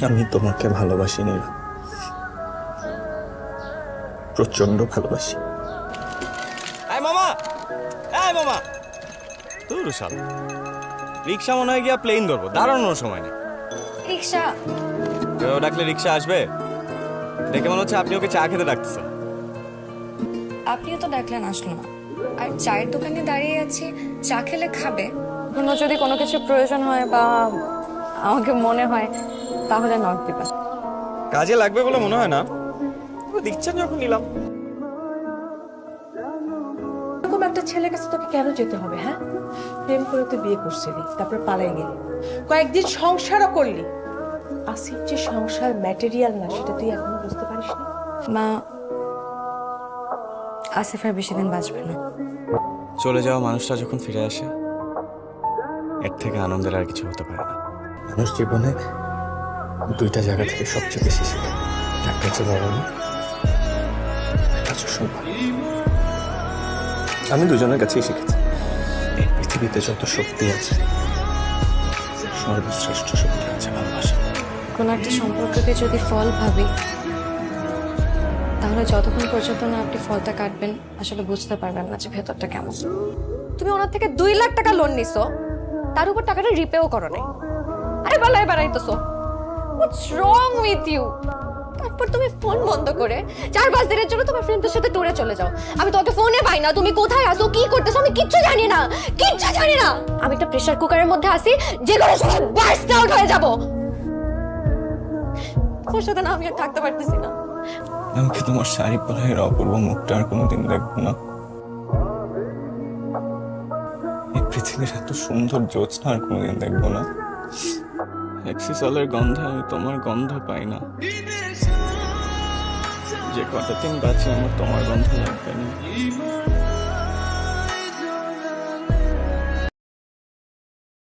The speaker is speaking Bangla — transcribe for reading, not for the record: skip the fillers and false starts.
আমি তোমাকে ভালোবাসি নীলা, প্রচন্ড ভালোবাসি। মামা, মামা তোর শালা রিক্সা মনে হয় গিয়া প্লেন ধরবো, দাঁড়ানোর সময় নেই। রিক্সা কেউ ডাকলে রিক্সা আসবে? দেখে মনে হচ্ছে আপনি ওকে চা খেতে ডাকতেছেন। আপনিও তো ডাকলেন, আসলো না। আর চায়ের দোকানে দাঁড়িয়ে আছি, চা খেলে খাবে। কোনো যদি কোনো কিছু প্রয়োজন হয় বা আমাকে মনে হয় তাহলে নক দিবেন। কাজে লাগবে বলে মনে হয় না, দিচ্ছেন যখন নিলাম। এরকম একটা ছেলের কাছে তোকে কেন যেতে হবে? হ্যাঁ, প্রেম করে তুই বিয়ে করছিলি, তারপর পালাই গেলি, কয়েকদিন সংসারও করলি। আসিফ যে সংসার ম্যাটেরিয়াল না, সেটা তুই এখনো বুঝতে পারিস না। মা, আসিফ আর বেশি দিন বাঁচবে না। চলে যাওয়া মানুষটা যখন ফিরে আসে, এর থেকে আনন্দের আর কিছু হতে পারে না। মানুষ জীবনে দুইটা জায়গা থেকে সবচেয়ে বেশি শেখে, একটা হচ্ছে বাবা মা, একটা হচ্ছে সম্মান। আমি দুজনের কাছেই শিখেছি এই পৃথিবীতে যত শক্তি আছে, সর্বশ্রেষ্ঠ শক্তি আছে ভালোবাসা। কোনো একটা সম্পর্ককে যদি ফল ভাবি, তাহলে যতক্ষণ পর্যন্ত না আপনি ফলটা কাটবেন, আসলে বুঝতে পারবেন না যে ভেতরটা কেমন। তুমি ওনার থেকে 2 লাখ টাকা লোন নিছো, তার উপর টাকাটা রিপেও করো নাই। আরে বেলায় বেড়াইতেছো, হোয়াটস রং উইথ ইউ? তারপর তুমি ফোন বন্ধ করে 4-5 দিনের জন্য তোমার ফ্রেন্ডদের সাথে ট্যুরে চলে যাও। আমি তোমাকে ফোনে পাই না, তুমি কোথায় আসো, কি করতেছো, আমি কিচ্ছু জানি না, কিচ্ছু জানি না। আমি একটা প্রেসার কুকারের মধ্যে আছি, যে কোনো সময় বার্স্ট আউট হয়ে যাব। তোমার সাথে না আমি আর থাকতে পারতেছি না। আমি কি তোমার শাড়ি পরার অপূর্ব মুখটা আর কোনোদিন দেখবো না? এই পৃথিবীর এত সুন্দর জ্যোৎস্না আর কোনোদিন দেখবো না? এক্সিসলের গন্ধে আমি তোমার গন্ধ পাই না, যে কটা দিন বাঁচি আমার তোমার গন্ধ লাগবে না।